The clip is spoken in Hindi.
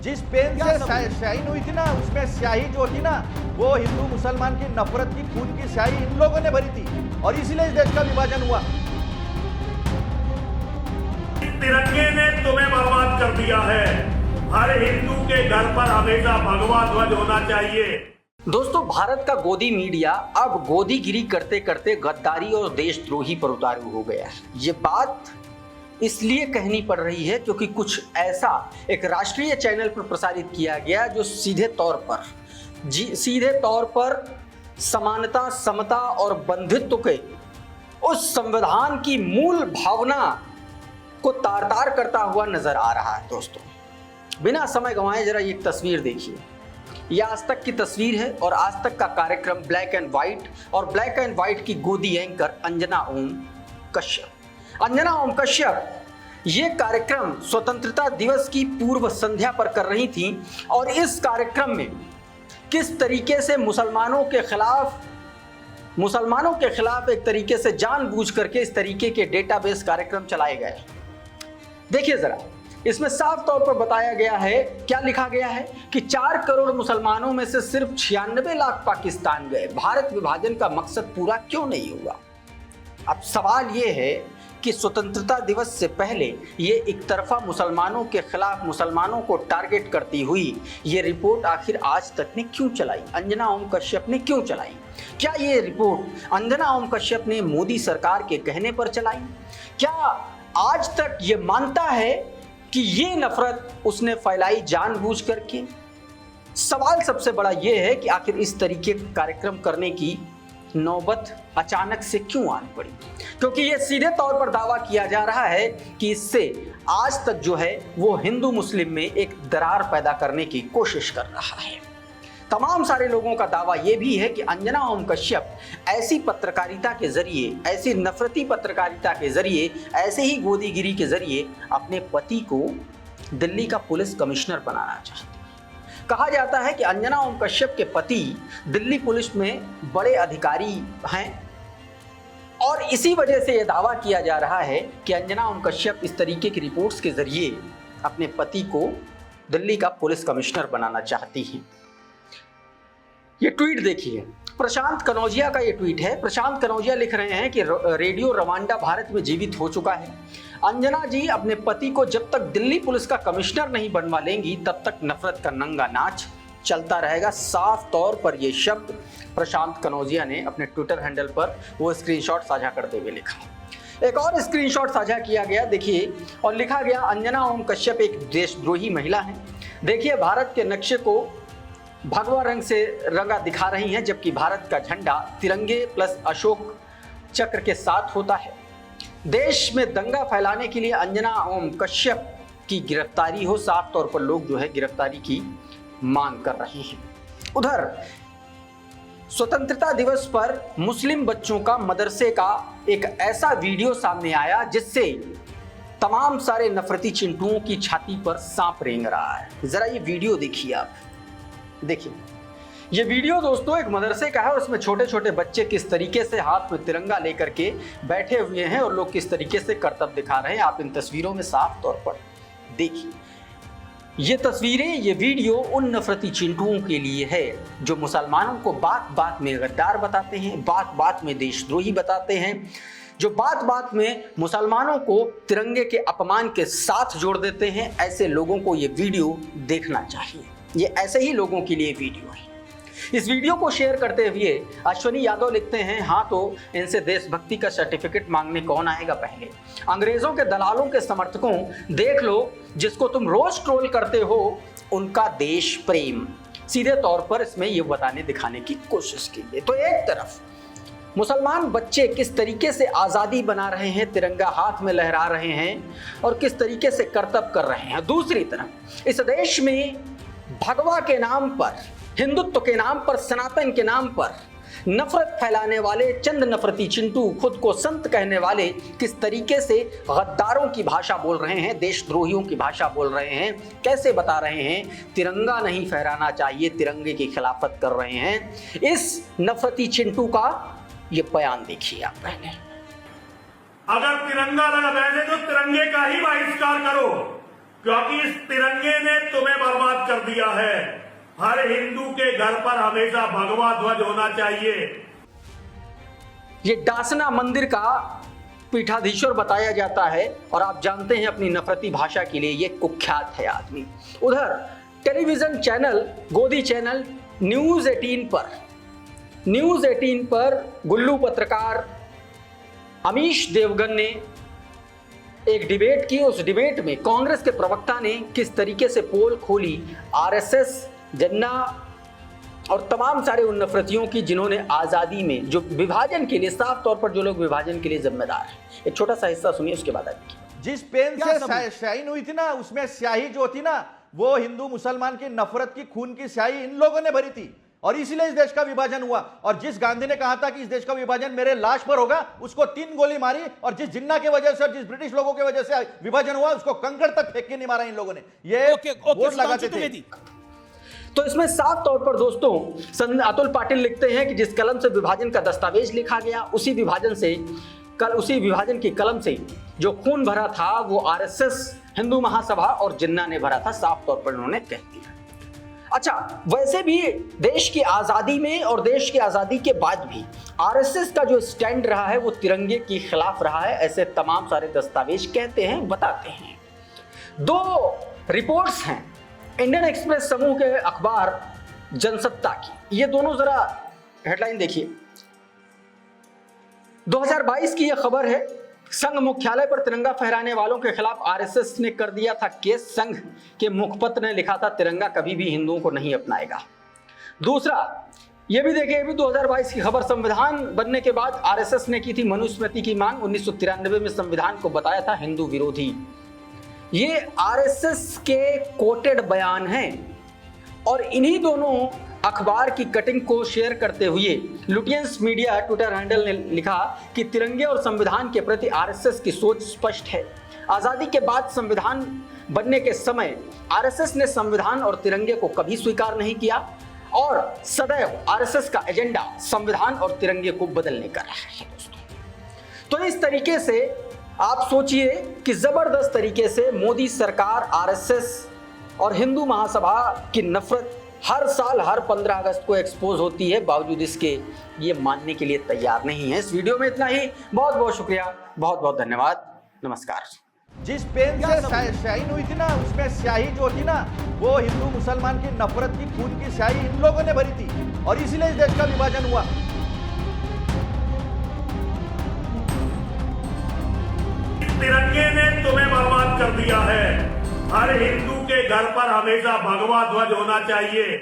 जिस पेन से शाइन हुई थी ना, उसमें स्याही जो थी ना, वो हिंदू मुसलमान की नफरत की खून की स्याही इन लोगों ने भरी थी और इसीलिए इस देश का विभाजन हुआ। तिरंगे ने तुम्हें बर्बाद कर दिया है। हर हिंदू के घर पर हमेशा भगवा ध्वज होना चाहिए। दोस्तों, भारत का गोदी मीडिया अब गोदीगिरी करते करते गद्दारी और देशद्रोही पर उतारू हो गया है। ये बात इसलिए कहनी पड़ रही है क्योंकि कुछ ऐसा एक राष्ट्रीय चैनल पर प्रसारित किया गया जो सीधे तौर पर समानता, समता और बंधुत्व के उस संविधान की मूल भावना को तार-तार करता हुआ नजर आ रहा है। दोस्तों, बिना समय गंवाए जरा एक तस्वीर देखिए। यह आज तक की तस्वीर है और आज तक का कार्यक्रम ब्लैक एंड व्हाइट, और ब्लैक एंड व्हाइट की गोदी एंकर अंजना ओम कश्यप ये कार्यक्रम स्वतंत्रता दिवस की पूर्व संध्या पर कर रही थी और इस कार्यक्रम में किस तरीके से मुसलमानों के खिलाफ एक तरीके से जानबूझ करके इस तरीके के डेटाबेस कार्यक्रम चलाए गए। देखिए जरा, इसमें साफ तौर पर बताया गया है, क्या लिखा गया है कि 4 करोड़ मुसलमानों में से सिर्फ 96 लाख पाकिस्तान गए। भारत विभाजन का मकसद पूरा क्यों नहीं हुआ? अब सवाल यह है कि स्वतंत्रता दिवस से पहले ये एक तरफा मुसलमानों के खिलाफ मुसलमानों को टारगेट करती हुई ये रिपोर्ट आखिर आज तक ने क्यों चलाई? अंजना ओम कश्यप ने क्यों चलाई? क्या ये रिपोर्ट अंजना ओम कश्यप ने मोदी सरकार के कहने पर चलाई? क्या आज तक ये मानता है कि ये नफरत उसने फैलाई जानबूझ करके? सवाल सबसे बड़ा ये है कि आखिर इस तरीके का कार्यक्रम करने की नौबत अचानक से क्यों आनी पड़ी? क्योंकि ये सीधे तौर पर दावा किया जा रहा है कि इससे आज तक जो है वो हिंदू मुस्लिम में एक दरार पैदा करने की कोशिश कर रहा है। तमाम सारे लोगों का दावा यह भी है कि अंजना ओम कश्यप ऐसी पत्रकारिता के जरिए, ऐसी नफरती पत्रकारिता के जरिए, ऐसे ही गोदीगिरी के जरिए अपने पति को दिल्ली का पुलिस कमिश्नर बनाना चाहती है। कहा जाता है कि अंजना ओम कश्यप के पति दिल्ली पुलिस में बड़े अधिकारी हैं और इसी वजह से यह दावा किया जा रहा है कि अंजना ओम कश्यप इस तरीके की रिपोर्ट्स के जरिए अपने पति को दिल्ली का पुलिस कमिश्नर बनाना चाहती हैं। ये ट्वीट देखिए, प्रशांत कनौजिया का ये ट्वीट है। प्रशांत कनौजिया लिख रहे हैं कि रेडियो रवांडा भारत में जीवित हो चुका है। अंजना जी अपने पति को जब तक दिल्ली पुलिस का कमिश्नर नहीं बनवा लेंगी तब तक नफरत का नंगा नाच चलता रहेगा। साफ तौर पर ये शब्द प्रशांत कनौजिया ने अपने ट्विटर हैंडल पर वो स्क्रीनशॉट साझा करते हुए लिखा। एक और स्क्रीनशॉट साझा किया गया, देखिए, और लिखा गया अंजना ओम कश्यप एक देशद्रोही महिला है। देखिए, भारत के नक्शे को भगवा रंग से रंगा दिखा रही हैं, जबकि भारत का झंडा तिरंगे प्लस अशोक चक्र के साथ होता है। देश में दंगा फैलाने के लिए अंजना ओम कश्यप की गिरफ्तारी हो, साफ तौर पर लोग जो है गिरफ्तारी की मांग कर रहे हैं। उधर स्वतंत्रता दिवस पर मुस्लिम बच्चों का मदरसे का एक ऐसा वीडियो सामने आया जिससे तमाम सारे नफरती चिंटुओं की छाती पर सांप रेंग रहा है। जरा ये वीडियो देखिए आप। देखिए, ये वीडियो दोस्तों एक मदरसे का है और उसमें छोटे छोटे बच्चे किस तरीके से हाथ में तिरंगा लेकर के बैठे हुए हैं और लोग किस तरीके से करतब दिखा रहे हैं। आप इन तस्वीरों में साफ तौर पर देखिए। ये तस्वीरें, ये वीडियो उन नफरती चिंटुओं के लिए है जो मुसलमानों को बात बात में गद्दार बताते हैं, बात बात में देशद्रोही बताते हैं, जो बात बात में मुसलमानों को तिरंगे के अपमान के साथ जोड़ देते हैं। ऐसे लोगों को ये वीडियो देखना चाहिए। ये ऐसे ही लोगों के लिए वीडियो है। इस वीडियो को शेयर करते हुए अश्वनी यादव लिखते हैं, हाँ तो इनसे देशभक्ति का सर्टिफिकेट मांगने कौन आएगा? पहले अंग्रेजों के दलालों के समर्थकों, देख लो जिसको तुम रोज ट्रोल करते हो उनका देश प्रेम। सीधे तौर पर इसमें ये बताने दिखाने की कोशिश की है। तो एक तरफ मुसलमान बच्चे किस तरीके से आज़ादी बना रहे हैं, तिरंगा हाथ में लहरा रहे हैं और किस तरीके से करतब कर रहे हैं, दूसरी तरफ इस देश में भगवा के नाम पर, हिंदुत्व के नाम पर, सनातन के नाम पर नफरत फैलाने वाले चंद नफरती चिंटू, खुद को संत कहने वाले किस तरीके से गद्दारों की भाषा बोल रहे हैं, देशद्रोहियों की भाषा बोल रहे हैं। कैसे बता रहे हैं तिरंगा नहीं फहराना चाहिए, तिरंगे की खिलाफत कर रहे हैं। इस नफरती चिंटू का ये बयान देखिए आप पहले। अगर तिरंगा लगा वैसे तो तिरंगे का ही बहिष्कार करो, क्योंकि इस तिरंगे ने तुम्हें बर्बाद कर दिया है। हर हिंदू के घर पर हमेशा भगवा ध्वज होना चाहिए। ये डासना मंदिर का पीठाधीश्वर बताया जाता है और आप जानते हैं अपनी नफरती भाषा के लिए ये कुख्यात है आदमी। उधर टेलीविजन चैनल गोदी चैनल न्यूज 18 पर गुल्लू पत्रकार अमीश देवगन ने एक डिबेट की। उस डिबेट में कांग्रेस के प्रवक्ता ने किस तरीके से पोल खोली आरएसएस, जन्ना और तमाम सारे उन नफरतियों की जिन्होंने आजादी में जो विभाजन के लिए, साफ तौर पर जो लोग विभाजन के लिए जिम्मेदार हैं। एक छोटा सा हिस्सा सुनिए, उसके बाद आगे। जिस पेन से शाइन हुई थी ना, उसमें स्याही जो थी ना, वो हिंदू मुसलमान की नफरत की, खून की स्याही इन लोगों ने भरी थी और इसीलिए इस देश का विभाजन हुआ। और जिस गांधी ने कहा था कि इस देश का विभाजन मेरे लाश पर होगा, उसको 3 गोली मारी। और जिस जिन्ना की वजह से और जिस ब्रिटिश लोगों की वजह से विभाजन हुआ, उसको कंकड़ तक फेंक के नहीं मारा इन लोगों ने। ये वोट लगाते थे। तो इसमें साफ तौर पर दोस्तों अतुल पाटिल लिखते हैं कि जिस कलम से विभाजन का दस्तावेज लिखा गया, उसी विभाजन की कलम से जो खून भरा था वो आरएसएस, हिंदू महासभा और जिन्ना ने भरा था। साफ तौर पर उन्होंने कह दिया। अच्छा, वैसे भी देश की आजादी में और देश की आजादी के बाद भी आरएसएस का जो स्टैंड रहा है वो तिरंगे के खिलाफ रहा है, ऐसे तमाम सारे दस्तावेज कहते हैं, बताते हैं। 2 रिपोर्ट्स हैं इंडियन एक्सप्रेस समूह के अखबार जनसत्ता की, ये दोनों जरा हेडलाइन देखिए। 2022 की यह खबर है, संघ मुख्यालय पर तिरंगा फहराने वालों के खिलाफ आरएसएस ने कर दिया था केस। संघ के मुखपत्र ने लिखा था तिरंगा कभी भी हिंदुओं को नहीं अपनाएगा। दूसरा ये भी देखिए, ये भी 2022 की खबर, संविधान बनने के बाद आरएसएस ने की थी मनुस्मृति की मांग। 1993 में संविधान को बताया था हिंदू विरोधी। ये आरएसएस के कोटेड बयान हैं और इन्हीं दोनों अखबार की कटिंग को शेयर करते हुए लुटियंस मीडिया ट्विटर हैंडल ने लिखा कि तिरंगे और संविधान के प्रति आरएसएस की सोच स्पष्ट है। आजादी के बाद संविधान बनने के समय आरएसएस ने संविधान और तिरंगे को कभी स्वीकार नहीं किया और सदैव आरएसएस का एजेंडा संविधान और तिरंगे को बदलने का रहा है। दोस्तों, तो इस तरीके से आप सोचिए कि जबरदस्त तरीके से मोदी सरकार आरएसएस और हिंदू महासभा की नफरत हर साल हर 15 अगस्त को एक्सपोज होती है, बावजूद इसके ये मानने के लिए तैयार नहीं है। इस वीडियो में इतना ही। बहुत बहुत शुक्रिया, बहुत बहुत धन्यवाद, नमस्कार। जिस पेन से शाइन हुई थी ना, उसमें स्याही जो थी ना, वो हिंदू मुसलमान की नफरत की, खून की स्याही इन लोगों ने भरी थी और इसीलिए इस देश का विभाजन हुआ। तिरंगे ने तुम्हें बर्बाद कर दिया है। हर हिंदू के घर पर हमेशा भगवा ध्वज होना चाहिए।